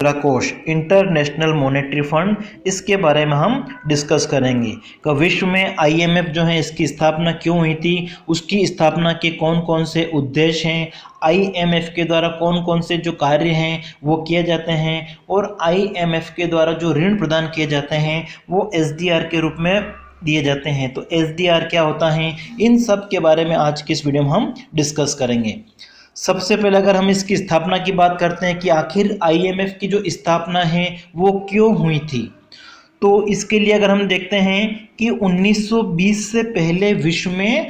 मुद्रा कोष international monetary fund, इसके बारे में हम डिस्कस करेंगे कि विश्व में आईएमएफ जो है इसकी स्थापना क्यों हुई थी, उसकी स्थापना के कौन कौन से उद्देश्य हैं, आईएमएफ के द्वारा कौन कौन से जो कार्य हैं वो किए जाते हैं, और आईएमएफ के द्वारा जो ऋण प्रदान किए जाते हैं वो एसडीआर के रूप में दिए जाते हैं। तो एसडीआर क्या होता है, इन सब के बारे में आज की इस वीडियो में हम डिस्कस करेंगे। सबसे पहले अगर हम इसकी स्थापना की बात करते हैं कि आखिर आईएमएफ की जो स्थापना है वो क्यों हुई थी, तो इसके लिए अगर हम देखते हैं कि 1920 से पहले विश्व में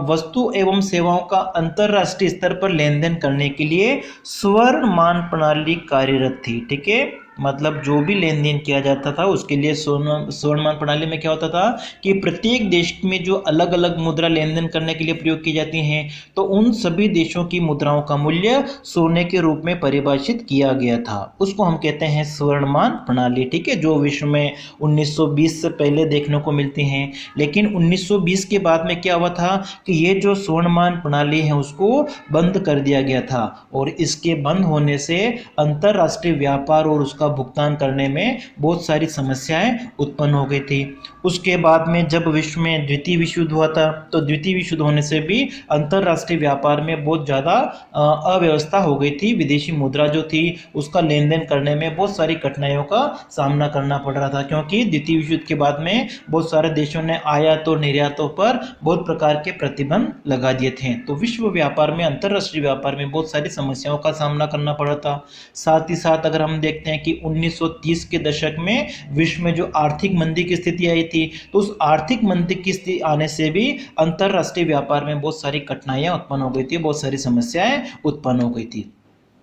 वस्तु एवं सेवाओं का अंतर्राष्ट्रीय स्तर पर लेन देन करने के लिए स्वर्ण मान प्रणाली कार्यरत थी। ठीक है, मतलब जो भी लेन देन किया जाता था उसके लिए स्वर्ण मान प्रणाली में क्या होता था कि प्रत्येक देश में जो अलग अलग मुद्रा लेन देन करने के लिए प्रयोग की जाती हैं, तो उन सभी देशों की मुद्राओं का मूल्य सोने के रूप में परिभाषित किया गया था। उसको हम कहते हैं स्वर्ण मान प्रणाली। ठीक है, जो विश्व में 1920 से पहले देखने को मिलती हैं। लेकिन 1920 के बाद में क्या हुआ था कि ये जो स्वर्ण मान प्रणाली है उसको बंद कर दिया गया था, और इसके बंद होने से अंतरराष्ट्रीय व्यापार और उसका भुगतान करने में बहुत सारी समस्याएं उत्पन्न हो गई थी। उसके बाद में जब विश्व में द्वितीय विश्व युद्ध हुआ था, तो द्वितीय विश्व युद्ध होने से भी अंतरराष्ट्रीय व्यापार में बहुत ज़्यादा अव्यवस्था हो गई थी। विदेशी मुद्रा जो थी उसका लेन देन करने में बहुत सारी कठिनाइयों का सामना करना पड़ रहा था, क्योंकि द्वितीय विश्व युद्ध के बाद में बहुत सारे देशों ने आयात और निर्यातों पर बहुत प्रकार के प्रतिबंध लगा दिए थे। तो विश्व व्यापार में, अंतरराष्ट्रीय व्यापार में बहुत सारी समस्याओं का सामना करना पड़ा था। साथ ही साथ अगर हम देखते हैं कि 1930 के दशक में विश्व में जो आर्थिक मंदी की स्थिति आई थी, तो उस आर्थिक मंदी की स्थिति आने से भी अंतरराष्ट्रीय व्यापार में बहुत सारी कठिनाइयां उत्पन्न हो गई थी, बहुत सारी समस्याएं उत्पन्न हो गई थी।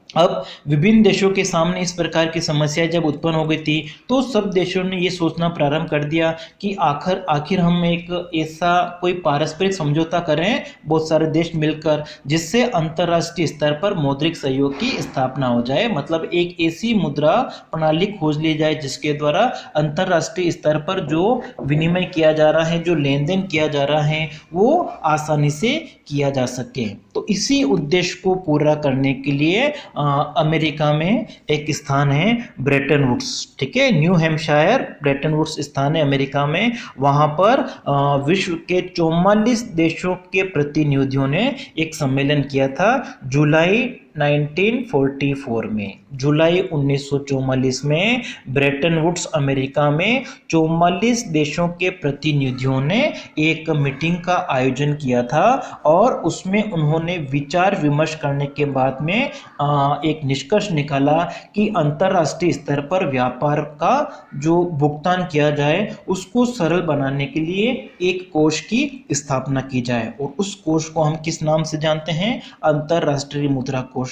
अब विभिन्न देशों के सामने इस प्रकार की समस्याएं जब उत्पन्न हो गई थी, तो सब देशों ने ये सोचना प्रारंभ कर दिया कि आखिर हम एक ऐसा कोई पारस्परिक समझौता करें बहुत सारे देश मिलकर, जिससे अंतर्राष्ट्रीय स्तर पर मौद्रिक सहयोग की स्थापना हो जाए। मतलब एक ऐसी मुद्रा प्रणाली खोज ली जाए जिसके द्वारा अंतर्राष्ट्रीय स्तर पर जो विनिमय किया जा रहा है, जो लेन देन किया जा रहा है, वो आसानी से किया जा सके। तो इसी उद्देश्य को पूरा करने के लिए अमेरिका में एक स्थान है ब्रेटन वुड्स। ठीक है, न्यू हैम्पशायर ब्रेटन वुड्स स्थान है अमेरिका में। वहां पर विश्व के 44 देशों के प्रतिनिधियों ने एक सम्मेलन किया था जुलाई 1944 में। जुलाई 1944 में ब्रेटन वुड्स अमेरिका में 44 देशों के प्रतिनिधियों ने एक मीटिंग का आयोजन किया था, और उसमें उन्होंने विचार विमर्श करने के बाद में एक निष्कर्ष निकाला कि अंतरराष्ट्रीय स्तर पर व्यापार का जो भुगतान किया जाए उसको सरल बनाने के लिए एक कोष की स्थापना की जाए, और उस कोष को हम किस नाम से जानते हैं, अंतरराष्ट्रीय मुद्रा कोष।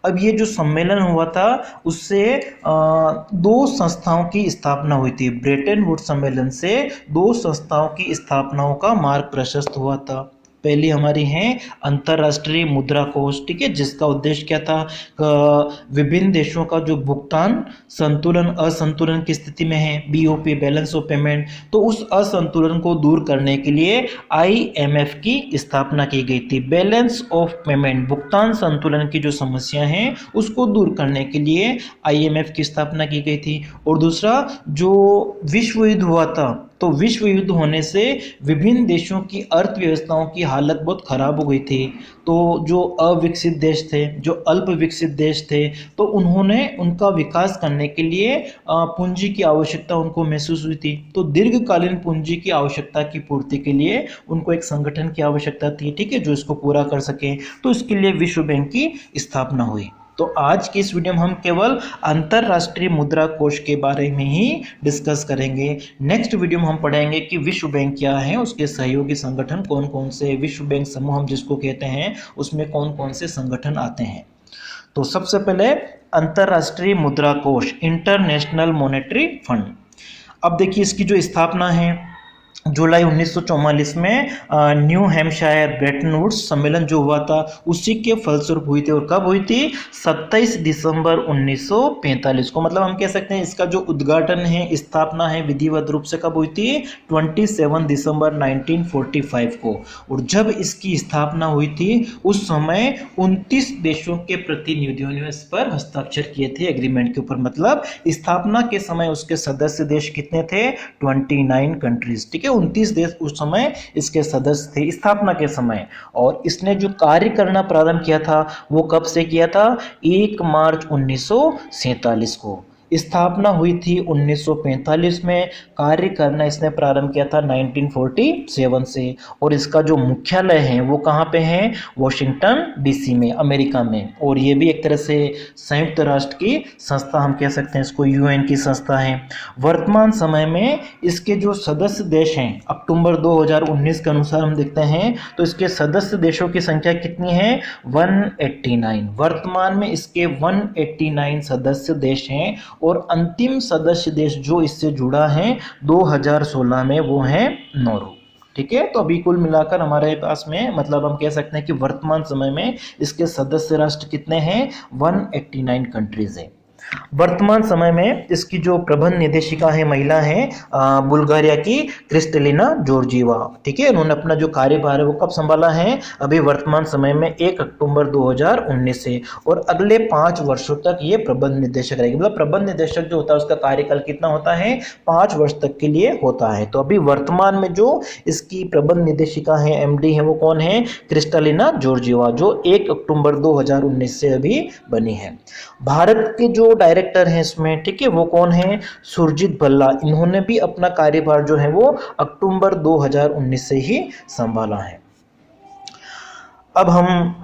अब ये जो सम्मेलन हुआ था उससे दो संस्थाओं की स्थापना हुई थी। ब्रेटन वुड्स सम्मेलन से दो संस्थाओं की स्थापनाओं का मार्ग प्रशस्त हुआ था। पहली हमारी है अंतरराष्ट्रीय मुद्रा कोष। ठीक है, जिसका उद्देश्य क्या था, विभिन्न देशों का जो भुगतान संतुलन असंतुलन की स्थिति में है, बीओपी बैलेंस ऑफ पेमेंट, तो उस असंतुलन को दूर करने के लिए आईएमएफ की स्थापना की गई थी। बैलेंस ऑफ पेमेंट, भुगतान संतुलन की जो समस्या है उसको दूर करने के लिए आईएमएफ की स्थापना की गई थी। और दूसरा, जो विश्व युद्ध हुआ था, तो विश्व युद्ध होने से विभिन्न देशों की अर्थव्यवस्थाओं की हालत बहुत खराब हो गई थी। तो जो अविकसित देश थे, जो अल्प विकसित देश थे, तो उन्होंने उनका विकास करने के लिए पूंजी की आवश्यकता उनको महसूस हुई थी। तो दीर्घकालीन पूंजी की आवश्यकता की पूर्ति के लिए उनको एक संगठन की आवश्यकता थी, ठीक है, जो इसको पूरा कर सके। तो इसके लिए विश्व बैंक की स्थापना हुई। तो आज की इस वीडियो में हम केवल अंतरराष्ट्रीय मुद्रा कोष के बारे में ही डिस्कस करेंगे। नेक्स्ट वीडियो में हम पढ़ेंगे कि विश्व बैंक क्या है, उसके सहयोगी संगठन कौन कौन से, विश्व बैंक समूह हम जिसको कहते हैं, उसमें कौन कौन से संगठन आते हैं। तो सबसे पहले अंतरराष्ट्रीय मुद्रा कोष, इंटरनेशनल मॉनेटरी फंड। अब देखिए इसकी जो स्थापना है जुलाई 1944 में न्यू हैम्पशायर ब्रेटन वुड्स सम्मेलन जो हुआ था उसी के फलस्वरूप हुई थी। और कब हुई थी? 27 दिसंबर 1945 को। मतलब हम कह सकते हैं इसका जो उद्घाटन है, स्थापना है, विधिवत रूप से कब हुई थी? 27 दिसंबर 1945 को। और जब इसकी स्थापना हुई थी उस समय 29 देशों के प्रतिनिधियों ने इस पर हस्ताक्षर किए थे एग्रीमेंट के ऊपर। मतलब स्थापना के समय उसके सदस्य देश कितने थे? 29 कंट्रीज। ठीक है, 29 देश उस समय इसके सदस्य थे स्थापना के समय। और इसने जो कार्य करना प्रारंभ किया था वो कब से किया था? 1 मार्च 1947 को। स्थापना हुई थी 1945 में, कार्य करना इसने प्रारंभ किया था 1947 से। और इसका जो मुख्यालय है वो कहाँ पे है? वॉशिंगटन डीसी में, अमेरिका में। और ये भी एक तरह से संयुक्त राष्ट्र की संस्था, हम कह सकते हैं इसको यूएन की संस्था है। वर्तमान समय में इसके जो सदस्य देश हैं, अक्टूबर 2019 के अनुसार हम देखते हैं तो इसके सदस्य देशों की संख्या कितनी है? 189। वर्तमान में इसके 189 सदस्य देश हैं। और अंतिम सदस्य देश जो इससे जुड़ा है 2016 में वो है नॉर्वे। ठीक है, तो अभी कुल मिलाकर हमारे पास में, मतलब हम कह सकते हैं कि वर्तमान समय में इसके सदस्य राष्ट्र कितने हैं? 189 कंट्रीज है। वर्तमान समय में इसकी जो प्रबंध निदेशिका है, महिला है, बुल्गारिया की क्रिस्टलिना जॉर्जीवा। ठीक है, उन्होंने अपना जो कार्यभार है वो कब संभाला है? अभी वर्तमान समय में 1 अक्टूबर 2019 से। और अगले 5 वर्षों तक ये प्रबंध निदेशक रहेगी। मतलब प्रबंध निदेशक जो होता है उसका कार्यकाल कितना होता है? 5 वर्ष तक के लिए होता है। तो अभी वर्तमान में जो इसकी प्रबंध निदेशिका है, एमडी है, वो कौन है? क्रिस्टलिना जॉर्जीवा, जो 1 अक्टूबर 2019 से अभी बनी है। भारत के जो डायरेक्टर हैं इसमें, ठीक है, वो कौन है? सुरजीत भल्ला। इन्होंने भी अपना कार्यभार जो है वो अक्टूबर 2019 से ही संभाला है। अब हम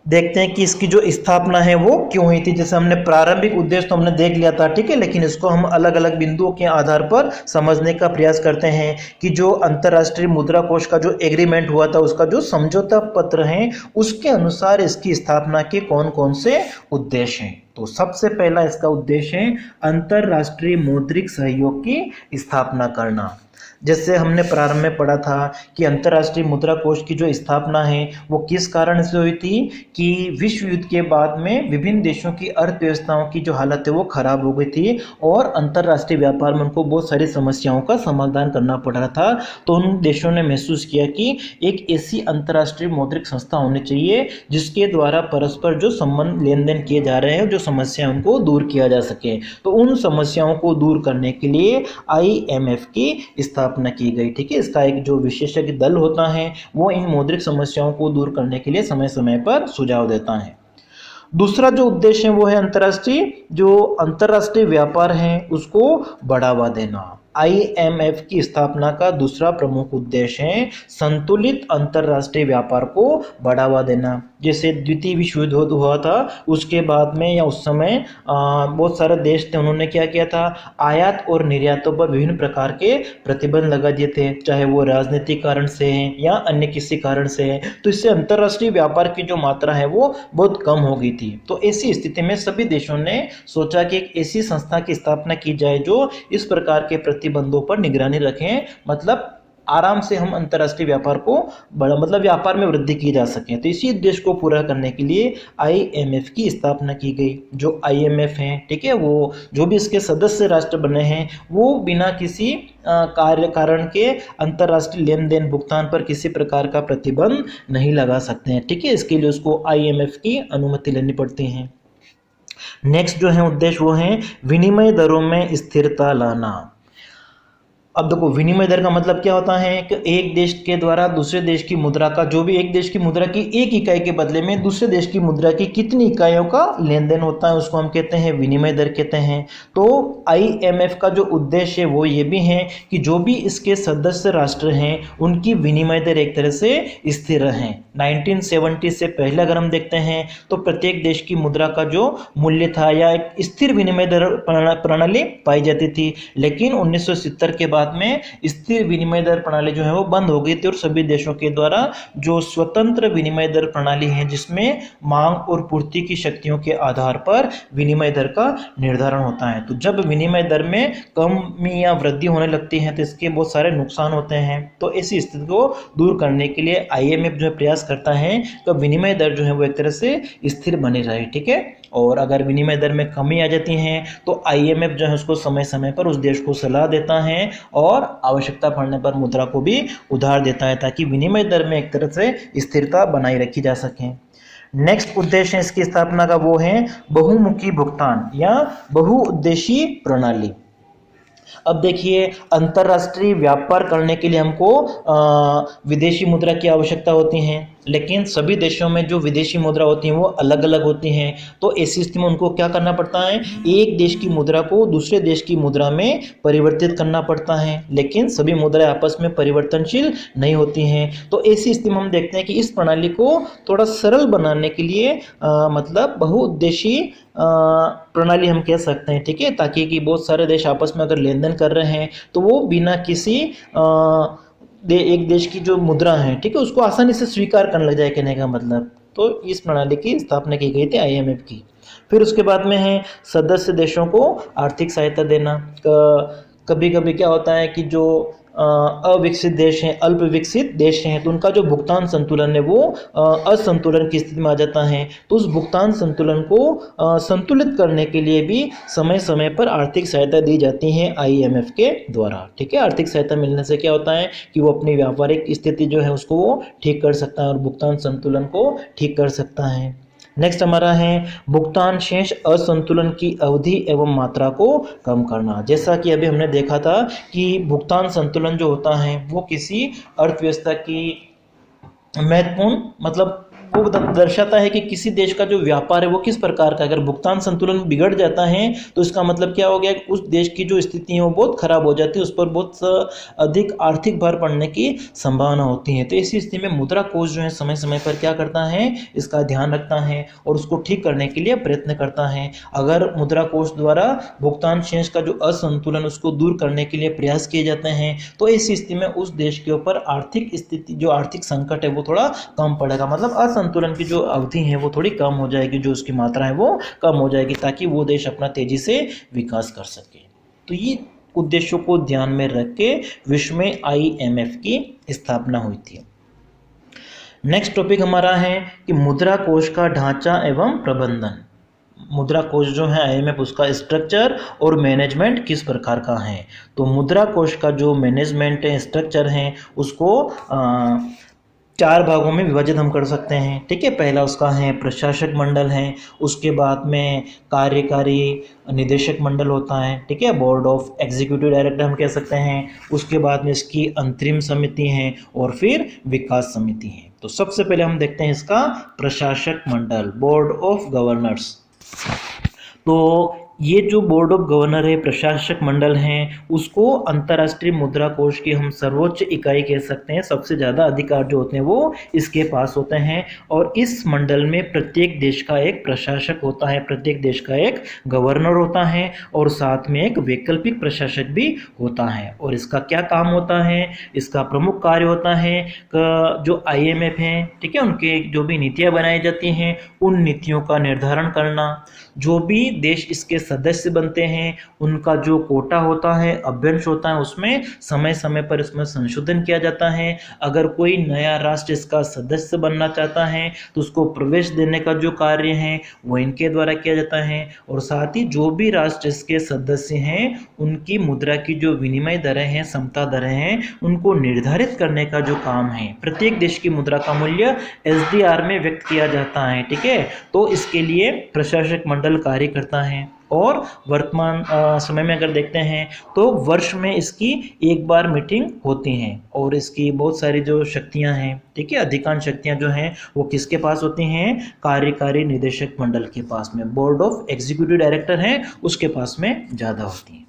देखते हैं कि इसकी जो स्थापना है वो क्यों हुई थी। जैसे हमने प्रारंभिक उद्देश्य तो हमने देख लिया था, ठीक है, लेकिन इसको हम अलग अलग बिंदुओं के आधार पर समझने का प्रयास करते हैं कि जो अंतर्राष्ट्रीय मुद्रा कोष का जो एग्रीमेंट हुआ था, उसका जो समझौता पत्र है, उसके अनुसार इसकी स्थापना के कौन कौन से उद्देश्य हैं। तो सबसे पहला इसका उद्देश्य है अंतर्राष्ट्रीय मौद्रिक सहयोग की स्थापना करना। जैसे हमने प्रारंभ में पढ़ा था कि अंतर्राष्ट्रीय मुद्रा कोष की जो स्थापना है वो किस कारण से हुई थी? कि विश्व युद्ध के बाद में विभिन्न देशों की अर्थव्यवस्थाओं की जो हालत है वो खराब हो गई थी और अंतर्राष्ट्रीय व्यापार में उनको बहुत सारी समस्याओं का समाधान करना पड़ रहा था। तो उन देशों ने महसूस किया कि एक ऐसी अंतर्राष्ट्रीय मौद्रिक संस्था होनी चाहिए जिसके द्वारा परस्पर जो संबंध लेन देन किए जा रहे हैं, जो समस्या उनको दूर किया जा सके। तो उन समस्याओं को दूर करने के लिए IMF की स्थापना की गई। ठीक है, इसका एक जो विशेषज्ञ दल होता है वो इन मौद्रिक समस्याओं को दूर करने के लिए समय समय पर सुझाव देता है। दूसरा जो उद्देश्य है वो है अंतर्राष्ट्रीय व्यापार है उसको बढ़ावा देना। IMF की स्थापना का दूसरा प्रमुख उद्देश्य है संतुलित अंतर्राष्ट्रीय व्यापार को बढ़ावा देना। जैसे द्वितीय विश्व युद्ध हुआ था उसके बाद में या उस समय बहुत सारे देश थे, उन्होंने क्या किया था? आयात और निर्यातों पर विभिन्न प्रकार के प्रतिबंध लगा दिए थे, चाहे वो राजनीतिक कारण से हैं या अन्य किसी कारण से है। तो इससे अंतर्राष्ट्रीय व्यापार की जो मात्रा है वो बहुत कम हो गई थी। तो ऐसी स्थिति में सभी देशों ने सोचा कि एक ऐसी संस्था की स्थापना की जाए जो इस प्रकार के प्रतिबंधों पर निगरानी रखें, मतलब आराम से हम अंतर्राष्ट्रीय व्यापार को मतलब व्यापार में वृद्धि की जा सके। तो इसी उद्देश्य को पूरा करने के लिए IMF की स्थापना की गई। जो IMF है, ठीक है, वो जो भी इसके सदस्य राष्ट्र बने हैं वो बिना किसी कारण के अंतर्राष्ट्रीय लेन देन भुगतान पर किसी प्रकार का प्रतिबंध नहीं लगा सकते हैं। ठीक है, इसके लिए उसको IMF की अनुमति लेनी पड़ती है। नेक्स्ट जो है उद्देश्य वो है विनिमय दरों में स्थिरता लाना। अब देखो, विनिमय दर का मतलब क्या होता है कि एक देश के द्वारा दूसरे देश की मुद्रा का, जो भी एक देश की मुद्रा की 1 इकाई के बदले में दूसरे देश की मुद्रा की कितनी इकाइयों का लेन देन होता है उसको हम कहते हैं विनिमय दर कहते हैं। तो IMF का जो उद्देश्य है वो ये भी है कि जो भी इसके सदस्य राष्ट्र हैं उनकी विनिमय दर एक तरह से स्थिर रहे। 1970 से पहले अगर हम देखते हैं तो प्रत्येक देश की मुद्रा का जो मूल्य था या एक स्थिर विनिमय दर प्रणाली पाई जाती थी, लेकिन 1970 के बाद बाद में स्थिर विनिमय दर प्रणाली जो है वो बंद हो गई थी और सभी देशों के द्वारा जो स्वतंत्र विनिमय दर प्रणाली है जिसमें मांग और पूर्ति की शक्तियों के आधार पर विनिमय दर का निर्धारण होता है। तो जब विनिमय दर में कमी या वृद्धि होने लगती है तो इसके बहुत सारे नुकसान होते हैं। तो ऐसी स्थिति को दूर करने के लिए IMF जो है प्रयास करता है तो विनिमय दर जो है वो एक तरह से स्थिर बनी रहे, ठीक है। और अगर विनिमय दर में कमी आ जाती है तो IMF जो है उसको समय समय पर उस देश को सलाह देता है और आवश्यकता पड़ने पर मुद्रा को भी उधार देता है ताकि विनिमय दर में एक तरह से स्थिरता बनाई रखी जा सके। नेक्स्ट उद्देश्य इसकी स्थापना का वो है बहुमुखी भुगतान या बहुउद्देशीय प्रणाली। अब देखिए, अंतरराष्ट्रीय व्यापार करने के लिए हमको विदेशी मुद्रा की आवश्यकता होती है, लेकिन सभी देशों में जो विदेशी मुद्रा होती हैं वो अलग अलग होती हैं। तो ऐसी स्थिति में उनको क्या करना पड़ता है, एक देश की मुद्रा को दूसरे देश की मुद्रा में परिवर्तित करना पड़ता है, लेकिन सभी मुद्राएं आपस में परिवर्तनशील नहीं होती हैं। तो ऐसी स्थिति में हम देखते हैं कि इस प्रणाली को थोड़ा सरल बनाने के लिए मतलब बहुउद्देशीय प्रणाली हम कह सकते हैं, ठीक है, ताकि कि बहुत सारे देश आपस में अगर लेन देन कर रहे हैं तो वो बिना किसी एक देश की जो मुद्रा है, ठीक है, उसको आसानी से स्वीकार करने लग जाए, कहने का मतलब। तो इस प्रणाली की स्थापना की गई थी IMF की। फिर उसके बाद में है सदस्य देशों को आर्थिक सहायता देना। कभी कभी क्या होता है कि जो अविकसित देश हैं, अल्प विकसित देश हैं, तो उनका जो भुगतान संतुलन है वो असंतुलन की स्थिति में आ जाता है। तो उस भुगतान संतुलन को संतुलित करने के लिए भी समय समय पर आर्थिक सहायता दी जाती है IMF के द्वारा, ठीक है। आर्थिक सहायता मिलने से क्या होता है कि वो अपनी व्यापारिक स्थिति जो है उसको वो ठीक कर सकता है और भुगतान संतुलन को ठीक कर सकता है। नेक्स्ट हमारा है भुगतान शेष असंतुलन की अवधि एवं मात्रा को कम करना। जैसा कि अभी हमने देखा था कि भुगतान संतुलन जो होता है वो किसी अर्थव्यवस्था की महत्वपूर्ण मतलब वो दर्शाता है कि किसी देश का जो व्यापार है वो किस प्रकार का। अगर भुगतान संतुलन बिगड़ जाता है तो इसका मतलब क्या हो गया कि उस देश की जो स्थिति है वो बहुत खराब हो जाती है, उस पर बहुत अधिक आर्थिक भार पड़ने की संभावना होती है। तो ऐसी स्थिति में मुद्रा कोष जो है समय समय पर क्या करता है, इसका ध्यान रखता है और उसको ठीक करने के लिए प्रयत्न करता है। अगर मुद्रा कोष द्वारा भुगतान शेष का जो असंतुलन उसको दूर करने के लिए प्रयास किए जाते हैं तो ऐसी स्थिति में उस देश के ऊपर आर्थिक स्थिति जो आर्थिक संकट है वो थोड़ा कम पड़ेगा, मतलब संतुलन की जो अवधि है वो थोड़ी कम हो जाएगी, जो उसकी मात्रा है वो कम हो जाएगी ताकि वो देश अपना तेजी से विकास कर सके। तो ये उद्देश्यों को ध्यान में रख के विश्व में IMF की स्थापना हुई थी। नेक्स्ट टॉपिक हमारा है कि मुद्रा कोष का ढांचा एवं प्रबंधन। मुद्रा कोष जो है IMF उसका स्ट्रक्चर और मैनेजमेंट किस प्रकार का है। तो मुद्रा कोष का जो मैनेजमेंट है, स्ट्रक्चर है, उसको 4 भागों में विभाजित हम कर सकते हैं, ठीक है। पहला उसका है प्रशासक मंडल है, उसके बाद में कार्यकारी निदेशक मंडल होता है, ठीक है, बोर्ड ऑफ एग्जीक्यूटिव डायरेक्टर हम कह सकते हैं। उसके बाद में इसकी अंतरिम समिति है और फिर विकास समिति है। तो सबसे पहले हम देखते हैं इसका प्रशासक मंडल, बोर्ड ऑफ गवर्नर्स। तो ये जो बोर्ड ऑफ गवर्नर है, प्रशासक मंडल हैं, उसको अंतर्राष्ट्रीय मुद्रा कोष की हम सर्वोच्च इकाई कह सकते हैं। सबसे ज़्यादा अधिकार जो होते हैं वो इसके पास होते हैं और इस मंडल में प्रत्येक देश का एक प्रशासक होता है, प्रत्येक देश का एक गवर्नर होता है और साथ में एक वैकल्पिक प्रशासक भी होता है। और इसका क्या काम होता है, इसका प्रमुख कार्य होता है जो IMF है, ठीक है, उनके जो भी नीतियाँ बनाई जाती हैं उन नीतियों का निर्धारण करना। जो भी देश इसके सदस्य बनते हैं उनका जो कोटा होता है, अभ्यंश होता है, उसमें समय समय पर इसमें संशोधन किया जाता है। अगर कोई नया राष्ट्र इसका सदस्य बनना चाहता है तो उसको प्रवेश देने का जो कार्य है वो इनके द्वारा किया जाता है। और साथ ही जो भी राष्ट्र इसके सदस्य हैं उनकी मुद्रा की जो विनिमय दरें हैं, समता दरें हैं, उनको निर्धारित करने का जो काम है। प्रत्येक देश की मुद्रा का मूल्य SDR में व्यक्त किया जाता है, ठीक है। तो इसके लिए प्रशासक मंडल कार्य करता है और वर्तमान समय में अगर देखते हैं तो वर्ष में इसकी एक बार मीटिंग होती हैं और इसकी बहुत सारी जो शक्तियां हैं, ठीक है, अधिकांश शक्तियां जो हैं वो किसके पास होती हैं, कार्यकारी निदेशक मंडल के पास में, बोर्ड ऑफ एग्जीक्यूटिव डायरेक्टर हैं उसके पास में ज़्यादा होती हैं।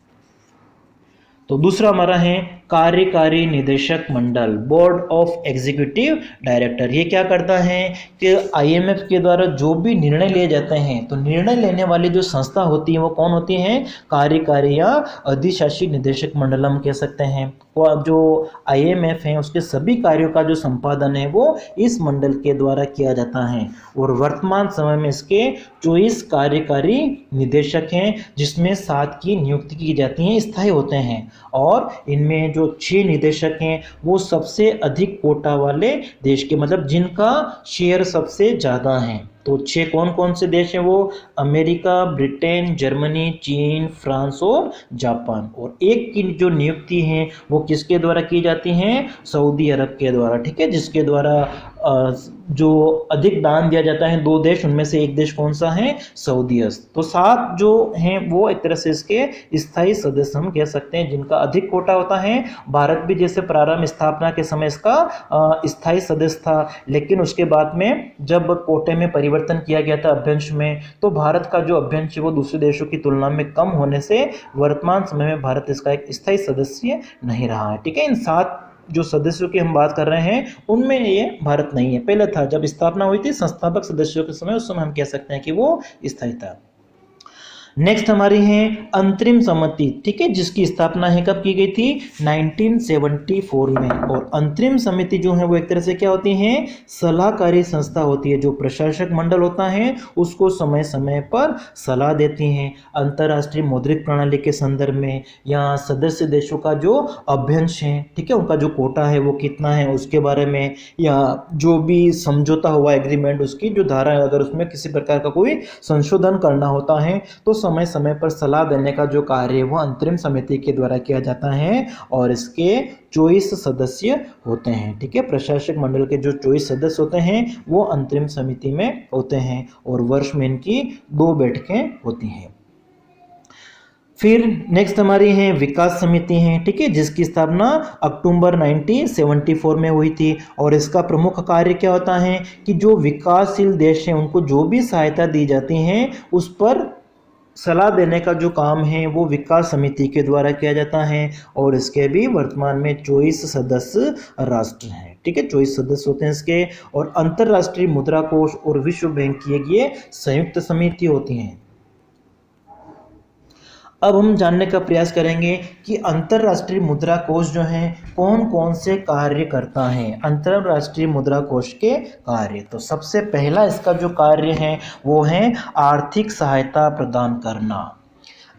तो दूसरा हमारा है कार्यकारी निदेशक मंडल, बोर्ड ऑफ एग्जीक्यूटिव डायरेक्टर। ये क्या करता है कि आईएमएफ के द्वारा जो भी निर्णय लिए जाते हैं, तो निर्णय लेने वाली जो संस्था होती है वो कौन होती है? कार्यकारी या अधिशासी निदेशक मंडल हम कह सकते हैं। वो अब जो आईएमएफ है उसके सभी कार्यों का जो संपादन है वो इस मंडल के द्वारा किया जाता है। और वर्तमान समय में इसके 24 कार्यकारी निदेशक हैं, जिसमें 7 की नियुक्ति की जाती है, स्थायी होते हैं। और इनमें जो 6 निदेशक हैं वो सबसे अधिक कोटा वाले देश के, मतलब जिनका शेयर सबसे ज़्यादा है। तो 6 कौन कौन से देश हैं वो? अमेरिका, ब्रिटेन, जर्मनी, चीन, फ्रांस और जापान। और एक की जो नियुक्ति है वो किसके द्वारा की जाती है? सऊदी अरब के द्वारा, ठीक है, जिसके द्वारा जो अधिक दान दिया जाता है 2 देश, उनमें से एक देश कौन सा है? सऊदी अरब। तो 7 जो हैं वो एक तरह से इसके स्थायी सदस्य हम कह सकते हैं, जिनका अधिक कोटा होता है। भारत भी जैसे प्रारंभ स्थापना के समय इसका स्थायी सदस्य था, लेकिन उसके बाद में जब कोटे में परिवर्तन किया गया था अभ्यंश में, तो भारत का जो अभ्यंश है वो दूसरे देशों की तुलना में कम होने से वर्तमान समय में भारत इसका एक स्थायी सदस्य नहीं रहा है, ठीक है। इन 7 जो सदस्यों की हम बात कर रहे हैं उनमें ये भारत नहीं है। पहले था, जब स्थापना हुई थी संस्थापक सदस्यों के समय, उस समय हम कह सकते हैं कि वो स्थायी था। नेक्स्ट हमारी है अंतरिम समिति, ठीक है, जिसकी स्थापना है कब की गई थी? 1974 में। और अंतरिम समिति जो है वो एक तरह से क्या होती है? सलाहकारी संस्था होती है। जो प्रशासक मंडल होता है उसको समय समय पर सलाह देती हैं अंतर्राष्ट्रीय मौद्रिक प्रणाली के संदर्भ में, या सदस्य देशों का जो अभ्यंश है, ठीक है, उनका जो कोटा है वो कितना है उसके बारे में, या जो भी समझौता हुआ एग्रीमेंट उसकी जो धारा है, अगर उसमें किसी प्रकार का कोई संशोधन करना होता है तो समय समय पर सलाह देने का जो कार्य है वो अंतरिम समिति के द्वारा किया जाता है। और इसके 24 सदस्य होते हैं, ठीक है। प्रशासक मंडल के जो 24 सदस्य होते हैं वो अंतरिम समिति में होते हैं, और वर्ष में इनकी 2 बैठकें होती हैं। फिर नेक्स्ट हमारी है विकास समिति है, ठीक है, जिसकी स्थापना अक्टूबर 1974 में हुई थी। और इसका प्रमुख कार्य क्या होता है कि जो विकासशील देश हैं उनको जो भी सहायता दी जाती है उस पर सलाह देने का जो काम है वो विकास समिति के द्वारा किया जाता है। और इसके भी वर्तमान में 24 सदस्य राष्ट्र हैं, ठीक है, 24 सदस्य होते हैं इसके। और अंतर्राष्ट्रीय मुद्रा कोष और विश्व बैंक की ये संयुक्त समिति होती हैं। अब हम जानने का प्रयास करेंगे कि अंतर्राष्ट्रीय मुद्रा कोष जो है कौन कौन से कार्य करता है। अंतर्राष्ट्रीय मुद्रा कोष के कार्य, तो सबसे पहला इसका जो कार्य है वो है आर्थिक सहायता प्रदान करना।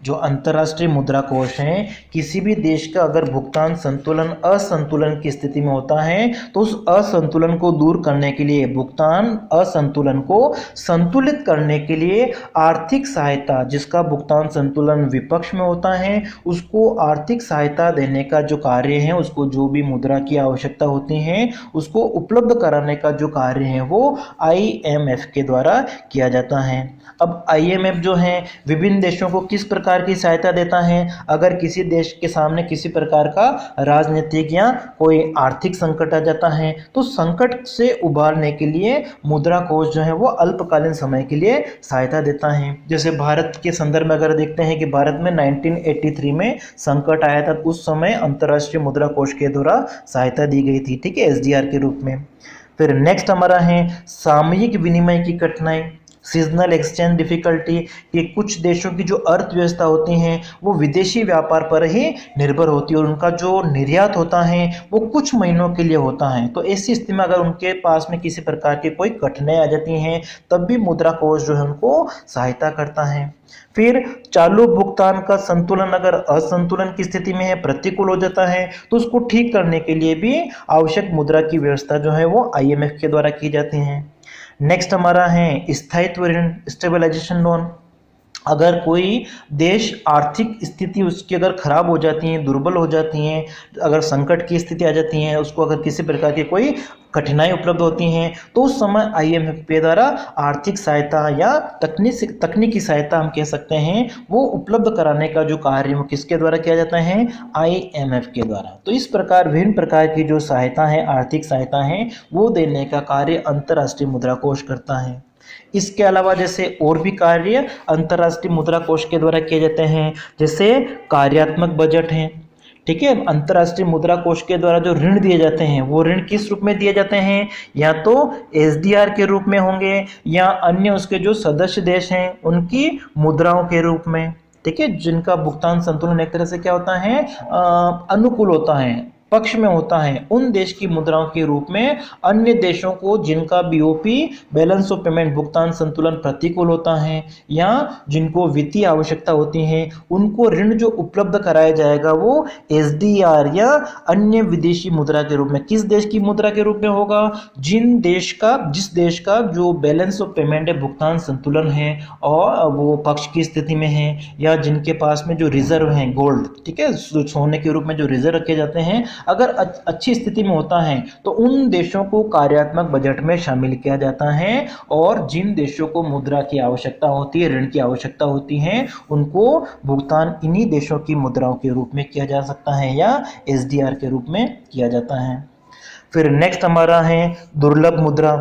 जो अंतर्राष्ट्रीय मुद्रा कोष है, किसी भी देश का अगर भुगतान संतुलन असंतुलन की स्थिति में होता है तो उस असंतुलन को दूर करने के लिए, भुगतान असंतुलन को संतुलित करने के लिए आर्थिक सहायता, जिसका भुगतान संतुलन विपक्ष में होता है उसको आर्थिक सहायता देने का जो कार्य है, उसको जो भी मुद्रा की आवश्यकता होती है उसको उपलब्ध कराने का जो कार्य है वो आईएमएफ के द्वारा किया जाता है। अब आईएमएफ जो है विभिन्न देशों को किस प्रकार की सहायता देता है? अगर किसी देश के सामने किसी प्रकार का राजनीतिक या कोई आर्थिक संकट आ जाता है तो संकट से उबारने के लिए मुद्रा कोष जो है वो अल्पकालीन समय के लिए सहायता देता है। जैसे भारत के संदर्भ में अगर देखते हैं कि भारत में 1983 में संकट आया था, उस समय अंतर्राष्ट्रीय मुद्रा कोष के द्वारा सहायता दी गई थी, ठीक है, एसडीआर के रूप में। फिर नेक्स्ट हमारा है सामयिक विनिमय की कठिनाई, सीजनल एक्सचेंज डिफिकल्टी, कि कुछ देशों की जो अर्थव्यवस्था होती हैं वो विदेशी व्यापार पर ही निर्भर होती है और उनका जो निर्यात होता है वो कुछ महीनों के लिए होता है। तो ऐसी स्थिति में अगर उनके पास में किसी प्रकार की कोई कठिनाई आ जाती हैं तब भी मुद्रा कोष जो है उनको सहायता करता है। फिर चालू भुगतान का संतुलन अगर असंतुलन की स्थिति में है, प्रतिकूल हो जाता है, तो उसको ठीक करने के लिए भी आवश्यक मुद्रा की व्यवस्था जो है वो आईएमएफ के द्वारा की जाती है। नेक्स्ट हमारा है स्थायित्व ऋण, स्टेबलाइजेशन लोन। अगर कोई देश आर्थिक स्थिति उसकी अगर खराब हो जाती है, दुर्बल हो जाती हैं, अगर संकट की स्थिति आ जाती है, उसको अगर किसी प्रकार की कोई कठिनाई उपलब्ध होती हैं तो उस समय आईएमएफ के द्वारा आर्थिक सहायता या तकनीकी सहायता हम कह सकते हैं वो उपलब्ध कराने का जो कार्य वो किसके द्वारा किया जाता है? आईएमएफ के द्वारा। तो इस प्रकार विभिन्न प्रकार की जो सहायता है, आर्थिक सहायता है, वो देने का कार्य अंतर्राष्ट्रीय मुद्रा कोष करता है। इसके अलावा जैसे और भी कार्य अंतर्राष्ट्रीय मुद्रा कोष के द्वारा किए जाते हैं, जैसे कार्यात्मक बजट है, ठीक है। अंतर्राष्ट्रीय मुद्रा कोष के द्वारा जो ऋण दिए जाते हैं वो ऋण किस रूप में दिए जाते हैं, या तो एसडीआर के रूप में होंगे या अन्य उसके जो सदस्य देश हैं उनकी मुद्राओं के रूप में, ठीक है, जिनका भुगतान संतुलन एक तरह से क्या होता है, अनुकूल होता है, पक्ष में होता है, उन देश की मुद्राओं के रूप में अन्य देशों को जिनका बीओपी बैलेंस ऑफ पेमेंट भुगतान संतुलन प्रतिकूल होता है या जिनको वित्तीय आवश्यकता होती है उनको ऋण जो उपलब्ध कराया जाएगा वो एसडीआर या अन्य विदेशी मुद्रा के रूप में, किस देश की मुद्रा के रूप में होगा, जिस देश का जो बैलेंस ऑफ पेमेंट है भुगतान संतुलन है और वो पक्ष की स्थिति में है, या जिनके पास में जो रिजर्व है गोल्ड, ठीक है, सोने के रूप में जो रिजर्व रखे जाते हैं, अगर अच्छी स्थिति में होता है तो उन देशों को कार्यात्मक बजट में शामिल किया जाता है, और जिन देशों को मुद्रा की आवश्यकता होती है, ऋण की आवश्यकता होती है, उनको भुगतान इन्हीं देशों की मुद्राओं के रूप में किया जा सकता है या एसडीआर के रूप में किया जाता है। फिर नेक्स्ट हमारा है दुर्लभ मुद्रा,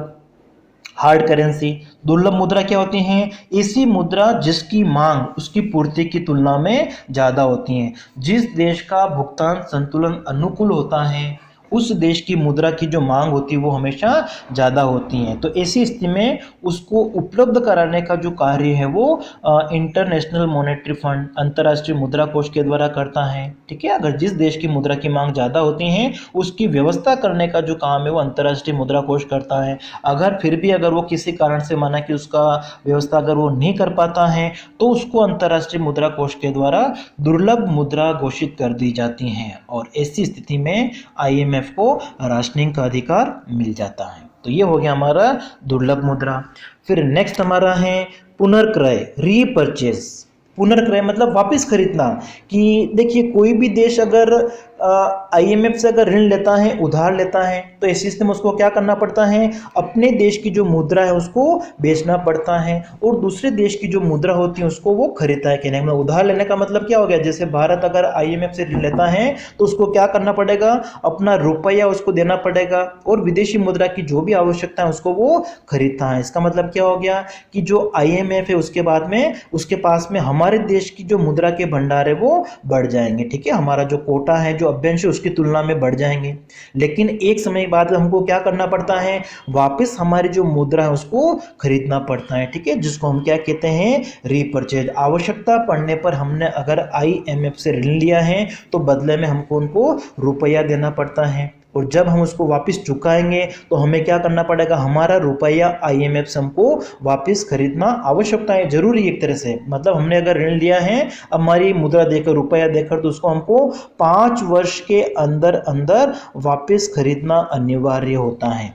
हार्ड करेंसी। दुर्लभ मुद्रा क्या होती हैं, ऐसी मुद्रा जिसकी मांग उसकी पूर्ति की तुलना में ज़्यादा होती है। जिस देश का भुगतान संतुलन अनुकूल होता है उस देश की मुद्रा की जो मांग होती है वो हमेशा ज़्यादा होती है। तो ऐसी स्थिति में उसको उपलब्ध कराने का जो कार्य है वो इंटरनेशनल मॉनेटरी फंड, अंतर्राष्ट्रीय मुद्रा कोष के द्वारा करता है, ठीक है। अगर जिस देश की मुद्रा की मांग ज़्यादा होती है उसकी व्यवस्था करने का जो काम है वो अंतर्राष्ट्रीय मुद्रा कोष करता है। अगर फिर भी अगर वो किसी कारण से माना कि उसका व्यवस्था अगर वो नहीं कर पाता है तो उसको अंतर्राष्ट्रीय मुद्रा कोष के द्वारा दुर्लभ मुद्रा घोषित कर दी जाती हैं, और ऐसी स्थिति में IMF को राशनिंग का अधिकार मिल जाता है। तो ये हो गया हमारा दुर्लभ मुद्रा। फिर नेक्स्ट हमारा है पुनर्क्रय, रीपर्चेज। पुनर्क्रय मतलब वापस खरीदना, कि देखिए कोई भी देश अगर IMF से अगर ऋण लेता है, उधार लेता है, तो ऐसी स्थिति में उसको क्या करना पड़ता है, अपने देश की जो मुद्रा है उसको बेचना पड़ता है और दूसरे देश की जो मुद्रा होती है उसको वो खरीदता है। कहने में उधार लेने का मतलब क्या हो गया, जैसे भारत अगर IMF से ऋण लेता है तो उसको क्या करना पड़ेगा, अपना रुपया उसको देना पड़ेगा और विदेशी मुद्रा की जो भी आवश्यकता है उसको वो खरीदता है। इसका मतलब क्या हो गया कि जो IMF है उसके बाद में उसके पास में हमारे देश की जो मुद्रा के भंडार है वो बढ़ जाएंगे, ठीक है, हमारा जो कोटा है, जो अभ्यंश है उसकी तुलना में बढ़ जाएंगे। लेकिन एक समय बाद हमको क्या करना पड़ता है, वापस हमारी जो मुद्रा है उसको खरीदना पड़ता है, ठीक है, जिसको हम क्या कहते हैं, रीपर्चेज। आवश्यकता पड़ने पर हमने अगर IMF से ऋण लिया है तो बदले में हमको उनको रुपया देना पड़ता है, और जब हम उसको वापस चुकाएंगे तो हमें क्या करना पड़ेगा, हमारा रुपया IMF से हमको वापस खरीदना आवश्यकता है, जरूरी एक तरह से। मतलब हमने अगर ऋण लिया है हमारी मुद्रा देकर, रुपया देकर, तो उसको हमको 5 वर्ष के अंदर अंदर वापस खरीदना अनिवार्य होता है।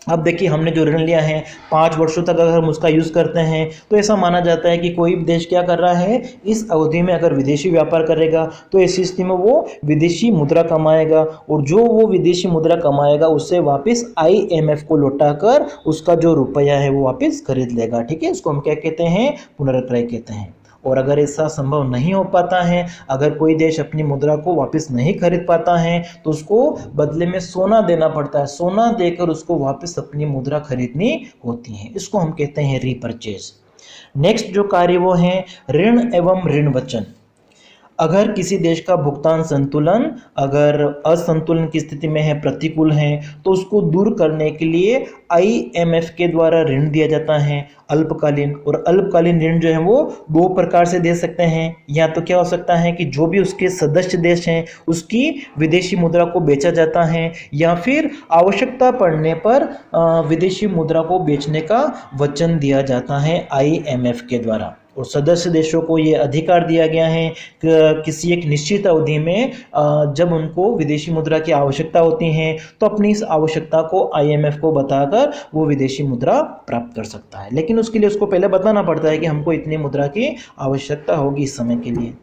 अब देखिए हमने जो ऋण लिया है 5 वर्षों तक अगर हम उसका यूज़ करते हैं तो ऐसा माना जाता है कि कोई देश क्या कर रहा है, इस अवधि में अगर विदेशी व्यापार करेगा तो ऐसी स्थिति में वो विदेशी मुद्रा कमाएगा, और जो वो विदेशी मुद्रा कमाएगा उससे वापस IMF को लौटाकर उसका जो रुपया है वो वापस खरीद लेगा, ठीक है। इसको हम क्या कहते हैं, पुनर्क्रय कहते हैं। और अगर ऐसा संभव नहीं हो पाता है, अगर कोई देश अपनी मुद्रा को वापस नहीं खरीद पाता है तो उसको बदले में सोना देना पड़ता है, सोना देकर उसको वापस अपनी मुद्रा खरीदनी होती है। इसको हम कहते हैं रीपर्चेज। नेक्स्ट जो कार्य वो है ऋण एवं ऋण वचन। अगर किसी देश का भुगतान संतुलन अगर असंतुलन की स्थिति में है, प्रतिकूल है, तो उसको दूर करने के लिए IMF के द्वारा ऋण दिया जाता है, अल्पकालीन। और अल्पकालीन ऋण जो है वो 2 प्रकार से दे सकते हैं, या तो क्या हो सकता है कि जो भी उसके सदस्य देश हैं उसकी विदेशी मुद्रा को बेचा जाता है, या फिर आवश्यकता पड़ने पर विदेशी मुद्रा को बेचने का वचन दिया जाता है IMF के द्वारा। और सदस्य देशों को ये अधिकार दिया गया है कि किसी एक निश्चित अवधि में जब उनको विदेशी मुद्रा की आवश्यकता होती है तो अपनी इस आवश्यकता को IMF को बताकर वो विदेशी मुद्रा प्राप्त कर सकता है। लेकिन उसके लिए उसको पहले बताना पड़ता है कि हमको इतनी मुद्रा की आवश्यकता होगी इस समय के लिए।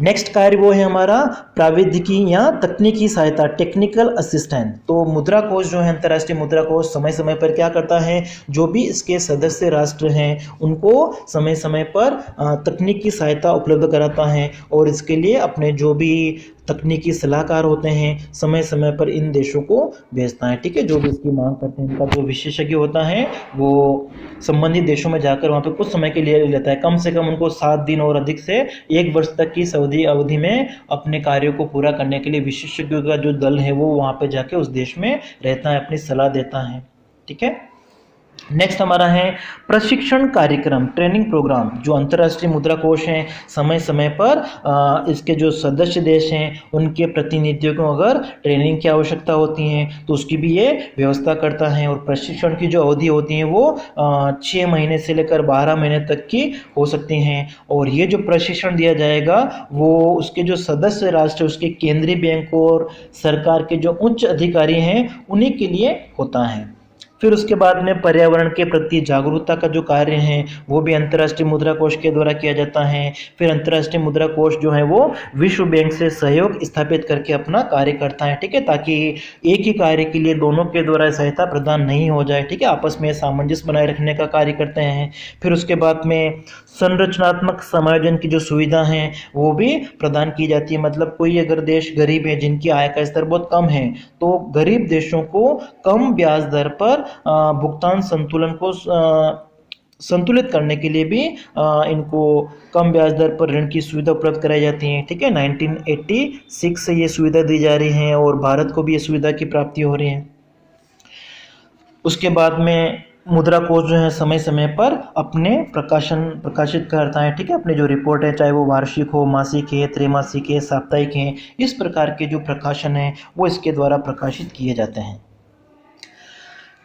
नेक्स्ट कार्य वो है हमारा प्राविधिकी या तकनीकी सहायता, टेक्निकल असिस्टेंट। तो मुद्रा कोष जो है, अंतर्राष्ट्रीय मुद्रा कोष समय समय पर क्या करता है, जो भी इसके सदस्य राष्ट्र हैं उनको समय समय पर तकनीकी सहायता उपलब्ध कराता है, और इसके लिए अपने जो भी तकनीकी सलाहकार होते हैं, समय समय पर इन देशों को भेजता है, ठीक है। जो भी इसकी मांग करते हैं, इनका जो विशेषज्ञ होता है वो संबंधित देशों में जाकर वहाँ पे कुछ समय के लिए लेता है, कम से कम उनको 7 दिन और अधिक से 1 वर्ष तक की अवधि में अपने कार्यों को पूरा करने के लिए विशेषज्ञों का जो दल है वो वहाँ पे जाके उस देश में रहता है, अपनी सलाह देता है, ठीक है। नेक्स्ट हमारा है प्रशिक्षण कार्यक्रम, ट्रेनिंग प्रोग्राम। जो अंतर्राष्ट्रीय मुद्रा कोष है समय समय पर इसके जो सदस्य देश हैं उनके प्रतिनिधियों को अगर ट्रेनिंग की आवश्यकता होती है तो उसकी भी ये व्यवस्था करता है। और प्रशिक्षण की जो अवधि होती है वो 6 महीने से लेकर 12 महीने तक की हो सकती हैं। और ये जो प्रशिक्षण दिया जाएगा वो उसके जो सदस्य राष्ट्र, उसके केंद्रीय बैंक और सरकार के जो उच्च अधिकारी हैं उन्हीं के लिए होता है। फिर उसके बाद में पर्यावरण के प्रति जागरूकता का जो कार्य है वो भी अंतर्राष्ट्रीय मुद्रा कोष के द्वारा किया जाता है। फिर अंतर्राष्ट्रीय मुद्रा कोष जो है वो विश्व बैंक से सहयोग स्थापित करके अपना कार्य करता है, ठीक है, ताकि एक ही कार्य के लिए दोनों के द्वारा सहायता प्रदान नहीं हो जाए, ठीक है, आपस में सामंजस्य बनाए रखने का कार्य करते हैं। फिर उसके बाद में संरचनात्मक समायोजन की जो सुविधा है वो भी प्रदान की जाती है। मतलब कोई अगर देश गरीब है, जिनकी आय का स्तर बहुत कम है, तो गरीब देशों को कम ब्याज दर पर भुगतान संतुलन को संतुलित करने के लिए भी इनको कम ब्याज दर पर ऋण की सुविधा उपलब्ध कराई जाती है, ठीक है। 1986 से ये सुविधा दी जा रही है और भारत को भी ये सुविधा की प्राप्ति हो रही है। उसके बाद में मुद्रा कोष जो है समय समय पर अपने प्रकाशित करता है, ठीक है, अपनी जो रिपोर्ट है, चाहे वो वार्षिक हो, मासिक है, त्रैमासिक है, साप्ताहिक है, इस प्रकार के जो प्रकाशन है वो इसके द्वारा प्रकाशित किए जाते हैं।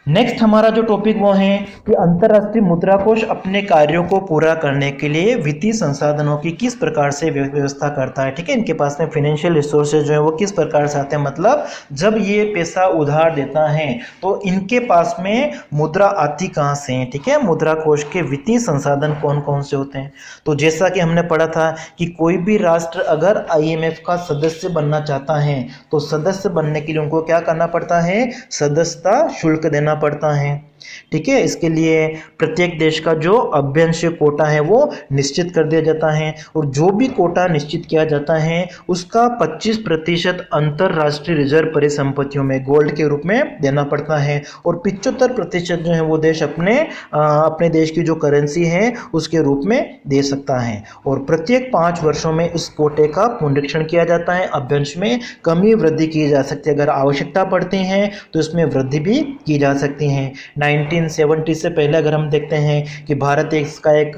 नेक्स्ट हमारा जो टॉपिक वो है कि अंतर्राष्ट्रीय मुद्रा कोष अपने कार्यों को पूरा करने के लिए वित्तीय संसाधनों की किस प्रकार से व्यवस्था करता है, ठीक है। इनके पास में फाइनेंशियल रिसोर्सेज जो है वो किस प्रकार से आते हैं, मतलब जब ये पैसा उधार देता है तो इनके पास में मुद्रा आती कहाँ से है, ठीक है। मुद्रा कोष के वित्तीय संसाधन कौन कौन से होते हैं, तो जैसा कि हमने पढ़ा था कि कोई भी राष्ट्र अगर IMF का सदस्य बनना चाहता है तो सदस्य बनने के लिए उनको क्या करना पड़ता है, सदस्यता शुल्क देना पड़ता है, ठीक है। इसके लिए प्रत्येक देश का जो अभ्यंशीय कोटा है वो निश्चित कर दिया जाता है और जो भी कोटा निश्चित किया जाता है उसका 25% अंतरराष्ट्रीय रिजर्व परिसंपत्तियों में गोल्ड के रूप में देना पड़ता है और 75% जो है वो देश अपने देश की जो करेंसी है उसके रूप में दे सकता है। और प्रत्येक 5 वर्षों में इस कोटे का पुनरीक्षण किया जाता है, अभ्यंश में कमी वृद्धि की जा सकती है, अगर आवश्यकता पड़ती है तो इसमें वृद्धि भी की जा सकती है। 1970 से पहले अगर हम देखते हैं कि भारत इसका एक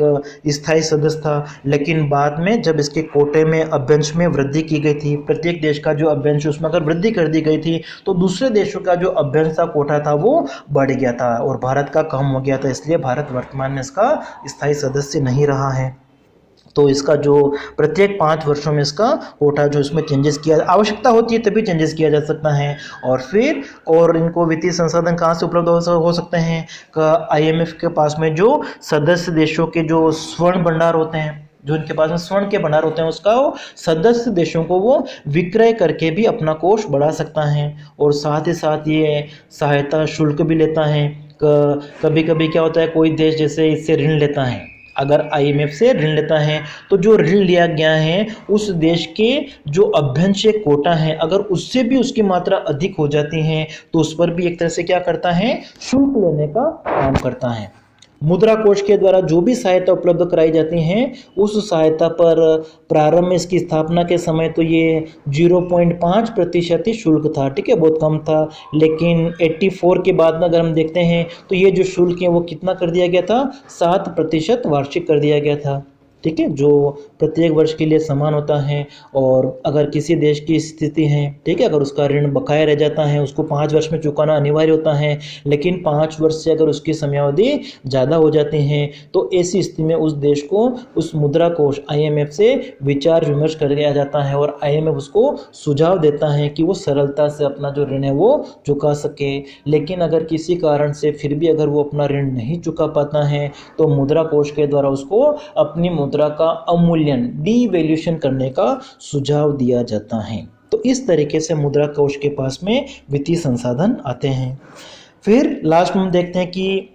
स्थायी सदस्य था, लेकिन बाद में जब इसके कोटे में अभ्यंश में वृद्धि की गई थी, प्रत्येक देश का जो अभ्यंश उसमें अगर वृद्धि कर दी गई थी तो दूसरे देशों का जो अभ्यंश का कोटा था वो बढ़ गया था और भारत का कम हो गया था, इसलिए भारत वर्तमान में इसका स्थायी सदस्य नहीं रहा है। तो इसका जो प्रत्येक 5 वर्षों में इसका कोटा जो इसमें चेंजेस किया, आवश्यकता होती है तभी चेंजेस किया जा सकता है। और इनको वित्तीय संसाधन कहाँ से उपलब्ध हो सकते हैं, IMF के पास में जो सदस्य देशों के जो स्वर्ण भंडार होते हैं, जो इनके पास में स्वर्ण के भंडार होते हैं, उसका वो सदस्य देशों को वो विक्रय करके भी अपना कोष बढ़ा सकता है और साथ ही साथ ये सहायता शुल्क भी लेता है। कभी कभी क्या होता है, कोई देश जैसे इससे ऋण लेता है, अगर IMF से ऋण लेता है तो जो ऋण लिया गया है उस देश के जो अभ्यंशीय कोटा है अगर उससे भी उसकी मात्रा अधिक हो जाती है तो उस पर भी एक तरह से क्या करता है, शुल्क लेने का काम करता है। मुद्रा कोष के द्वारा जो भी सहायता उपलब्ध कराई जाती है उस सहायता पर प्रारंभ में इसकी स्थापना के समय तो ये 0.5% ही शुल्क था, ठीक है, बहुत कम था। लेकिन 84 के बाद में अगर हम देखते हैं तो ये जो शुल्क है वो कितना कर दिया गया था, 7% वार्षिक कर दिया गया था, ठीक है, जो प्रत्येक वर्ष के लिए समान होता है। और अगर किसी देश की स्थिति है, ठीक है, अगर उसका ऋण बकाया रह जाता है उसको 5 वर्ष में चुकाना अनिवार्य होता है, लेकिन 5 वर्ष से अगर उसकी समयावधि ज़्यादा हो जाती है तो ऐसी स्थिति में उस देश को उस मुद्रा कोष IMF से विचार विमर्श कर दिया जाता है और IMF उसको सुझाव देता है कि वो सरलता से अपना जो ऋण है वो चुका सके। लेकिन अगर किसी कारण से फिर भी अगर वो अपना ऋण नहीं चुका पाता है तो मुद्रा कोष के द्वारा उसको अपनी मुद्रा का अवमूल्यन डीवैल्यूएशन करने का सुझाव दिया जाता है। तो इस तरीके से मुद्रा कोष के पास में वित्तीय संसाधन आते हैं। फिर लास्ट में हम देखते हैं कि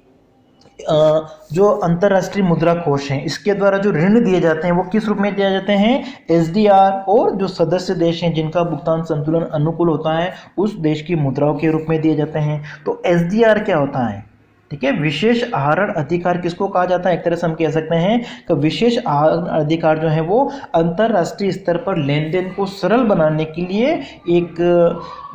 जो अंतर्राष्ट्रीय मुद्रा कोष है इसके द्वारा जो ऋण दिए जाते हैं वो किस रूप में दिए जाते हैं, एसडीआर, और जो सदस्य देश हैं जिनका भुगतान संतुलन अनुकूल होता है उस देश की मुद्राओं के रूप में दिए जाते हैं। तो एसडीआर क्या होता है, ठीक है, विशेष आहरण अधिकार किसको कहा जाता है, एक तरह से हम कह सकते हैं कि विशेष आहरण अधिकार जो है वो अंतर्राष्ट्रीय स्तर पर लेन देन को सरल बनाने के लिए एक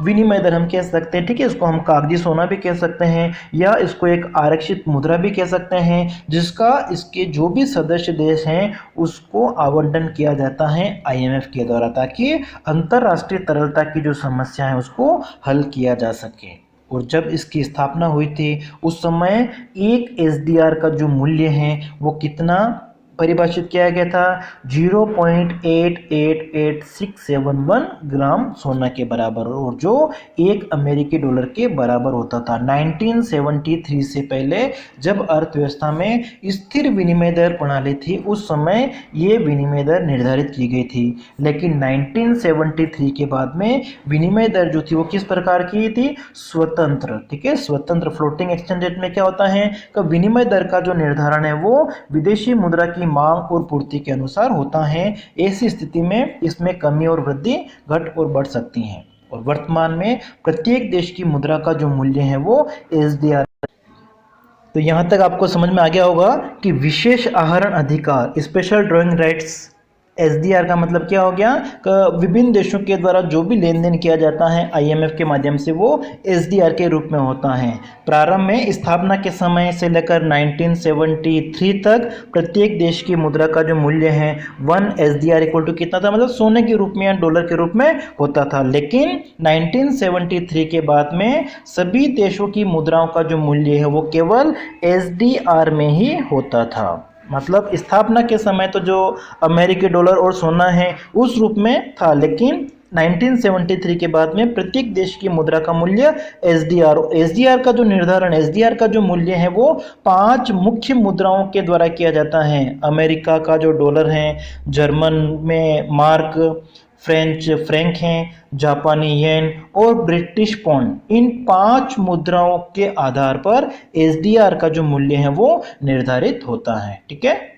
विनिमय दर हम कह सकते हैं, ठीक है, इसको हम कागजी सोना भी कह सकते हैं या इसको एक आरक्षित मुद्रा भी कह सकते हैं, जिसका इसके जो भी सदस्य देश हैं उसको आवंटन किया जाता है आईएमएफ के द्वारा, ताकि अंतर्राष्ट्रीय तरलता की जो समस्या है उसको हल किया जा सके। और जब इसकी स्थापना हुई थी उस समय एक एसडीआर का जो मूल्य है वो कितना परिभाषित किया गया था, 0.888671 ग्राम सोना के बराबर, और जो एक अमेरिकी डॉलर के बराबर होता था। 1973 से पहले जब अर्थव्यवस्था में स्थिर विनिमय दर प्रणाली थी उस समय ये विनिमय दर निर्धारित की गई थी, लेकिन 1973 के बाद में विनिमय दर जो थी वो किस प्रकार की थी, स्वतंत्र, ठीक है, स्वतंत्र। फ्लोटिंग एक्सचेंज रेट में क्या होता है कि विनिमय दर का जो निर्धारण है वो विदेशी मुद्रा की मांग और पूर्ति के अनुसार होता है। ऐसी स्थिति में इसमें कमी और वृद्धि, घट और बढ़ सकती हैं। और वर्तमान में प्रत्येक देश की मुद्रा का जो मूल्य है वो एसडीआर। तो यहाँ तक आपको समझ में आ गया होगा कि विशेष आहरण अधिकार, स्पेशल ड्रॉइंग राइट्स, एसडीआर का मतलब क्या हो गया कि विभिन्न देशों के द्वारा जो भी लेन देन किया जाता है आईएमएफ के माध्यम से वो एसडीआर के रूप में होता है। प्रारंभ में स्थापना के समय से लेकर 1973 तक प्रत्येक देश की मुद्रा का जो मूल्य है 1 एसडीआर इक्वल टू कितना था, मतलब सोने के रूप में या डॉलर के रूप में होता था। लेकिन 1973 के बाद में सभी देशों की मुद्राओं का जो मूल्य है वो केवल एसडीआर में ही होता था। मतलब स्थापना के समय तो जो अमेरिकी डॉलर और सोना है उस रूप में था, लेकिन 1973 के बाद में प्रत्येक देश की मुद्रा का मूल्य एसडीआर का जो निर्धारण, एसडीआर का जो मूल्य है वो 5 मुख्य मुद्राओं के द्वारा किया जाता है। अमेरिका का जो डॉलर है, जर्मन में मार्क, फ्रेंच फ्रैंक हैं, जापानी येन और ब्रिटिश पौंड, इन 5 मुद्राओं के आधार पर एसडीआर का जो मूल्य है वो निर्धारित होता है, ठीक है।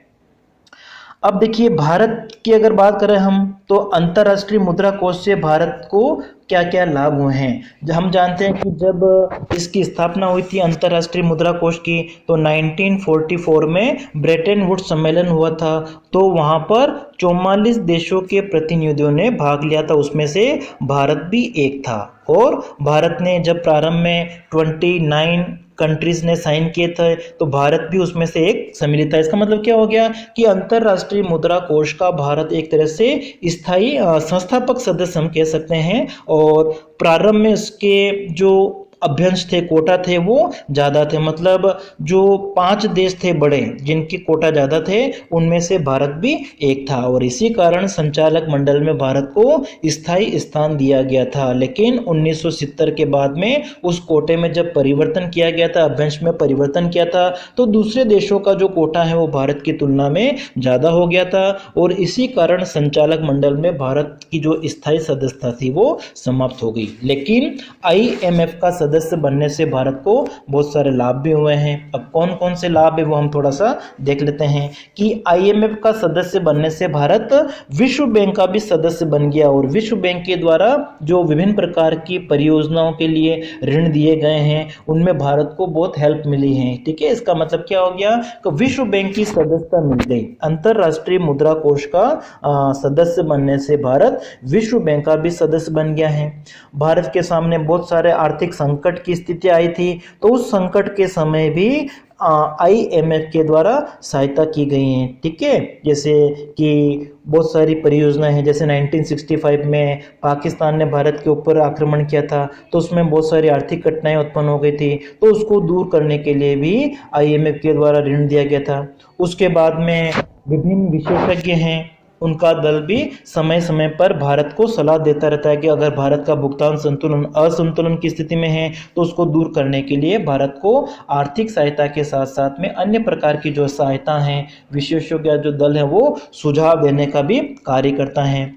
अब देखिए भारत की अगर बात करें हम तो अंतर्राष्ट्रीय मुद्रा कोष से भारत को क्या क्या लाभ हुए हैं। हम जानते हैं कि जब इसकी स्थापना हुई थी अंतर्राष्ट्रीय मुद्रा कोष की तो 1944 में ब्रेटन वुड्स सम्मेलन हुआ था, तो वहां पर 44 देशों के प्रतिनिधियों ने भाग लिया था, उसमें से भारत भी एक था। और भारत ने जब प्रारंभ में 29 कंट्रीज ने साइन किए थे तो भारत भी उसमें से एक सम्मिलित था। इसका मतलब क्या हो गया कि अंतर्राष्ट्रीय मुद्रा कोष का भारत एक तरह से स्थायी संस्थापक सदस्य हम कह सकते हैं। और प्रारंभ में इसके जो अभ्यंश थे, कोटा थे, वो ज़्यादा थे, मतलब जो 5 देश थे बड़े जिनके कोटा ज़्यादा थे उनमें से भारत भी एक था, और इसी कारण संचालक मंडल में भारत को स्थायी स्थान दिया गया था। लेकिन 1970 के बाद में उस कोटे में जब परिवर्तन किया गया था, अभ्यंश में परिवर्तन किया था, तो दूसरे देशों का जो कोटा है वो भारत की तुलना में ज़्यादा हो गया था, और इसी कारण संचालक मंडल में भारत की जो स्थायी सदस्यता थी वो समाप्त हो गई। लेकिन आईएमएफ का सदस्य बनने से भारत को बहुत सारे लाभ भी हुए हैं। अब कौन कौन से लाभ है वो हम थोड़ा सा देख लेते हैं कि आईएमएफ का सदस्य बनने से भारत विश्व बैंक का भी सदस्य बन गया, और विश्व बैंक के द्वारा जो विभिन्न प्रकार की परियोजनाओं के लिए ऋण दिए गए हैं उनमें भारत को बहुत हेल्प मिली है, ठीक है। इसका मतलब क्या हो गया कि विश्व बैंक की सदस्यता मिल गई। अंतर्राष्ट्रीय मुद्रा कोष का सदस्य बनने से भारत विश्व बैंक का भी सदस्य बन गया है। भारत के सामने बहुत सारे आर्थिक संकट की स्थिति आई थी, तो उस संकट के समय भी आईएमएफ के द्वारा सहायता की गई है, ठीक है। जैसे कि बहुत सारी परियोजनाएं हैं, जैसे 1965 में पाकिस्तान ने भारत के ऊपर आक्रमण किया था तो उसमें बहुत सारी आर्थिक कठिनाई उत्पन्न हो गई थी, तो उसको दूर करने के लिए भी आईएमएफ के द्वारा ऋण दिया गया था। उसके बाद में विभिन्न विशेषज्ञ हैं, उनका दल भी समय समय पर भारत को सलाह देता रहता है कि अगर भारत का भुगतान संतुलन असंतुलन की स्थिति में है तो उसको दूर करने के लिए भारत को आर्थिक सहायता के साथ साथ में अन्य प्रकार की जो सहायता है, विशेषज्ञ जो दल है वो सुझाव देने का भी कार्य करता है।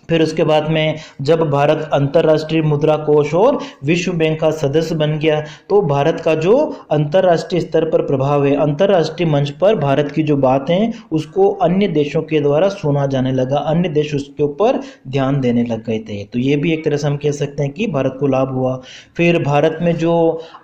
फिर उसके बाद में जब भारत अंतर्राष्ट्रीय मुद्रा कोष और विश्व बैंक का सदस्य बन गया तो भारत का जो अंतर्राष्ट्रीय स्तर पर प्रभाव है, अंतर्राष्ट्रीय मंच पर भारत की जो बात है उसको अन्य देशों के द्वारा सुना जाने लगा, अन्य देश उसके ऊपर ध्यान देने लग गए थे। तो ये भी एक तरह से हम कह सकते हैं कि भारत को लाभ हुआ। फिर भारत में जो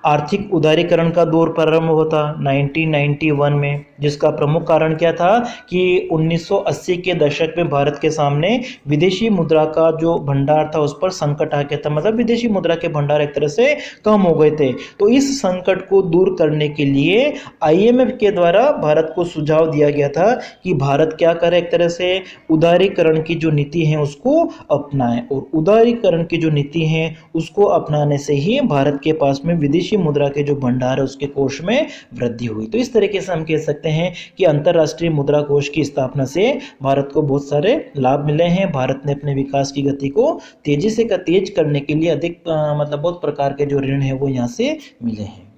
आर्थिक उदारीकरण का दौर प्रारंभ हुआ था 1991 में, जिसका प्रमुख कारण क्या था कि 1980 के दशक में भारत के सामने विदेशी मुद्रा का जो भंडार था उस पर संकट आ गया था, मतलब विदेशी मुद्रा के भंडार एक तरह से कम हो गए थे। तो इस संकट को दूर करने के लिए आईएमएफ के द्वारा भारत को सुझाव दिया गया था कि भारत क्या करे, एक तरह से उदारीकरण की जो नीति है उसको अपनाए, और उदारीकरण की जो नीति है उसको अपनाने से ही भारत के पास में विदेशी मुद्रा के जो भंडार है उसके कोष में वृद्धि हुई। तो इस तरीके से हम कह सकते हैं कि अंतर्राष्ट्रीय मुद्रा कोष की स्थापना से भारत को बहुत सारे लाभ मिले हैं। भारत ने अपने विकास की गति को तेजी से तेज करने के लिए अधिक मतलब बहुत प्रकार के जो ऋण है वो यहाँ से मिले हैं।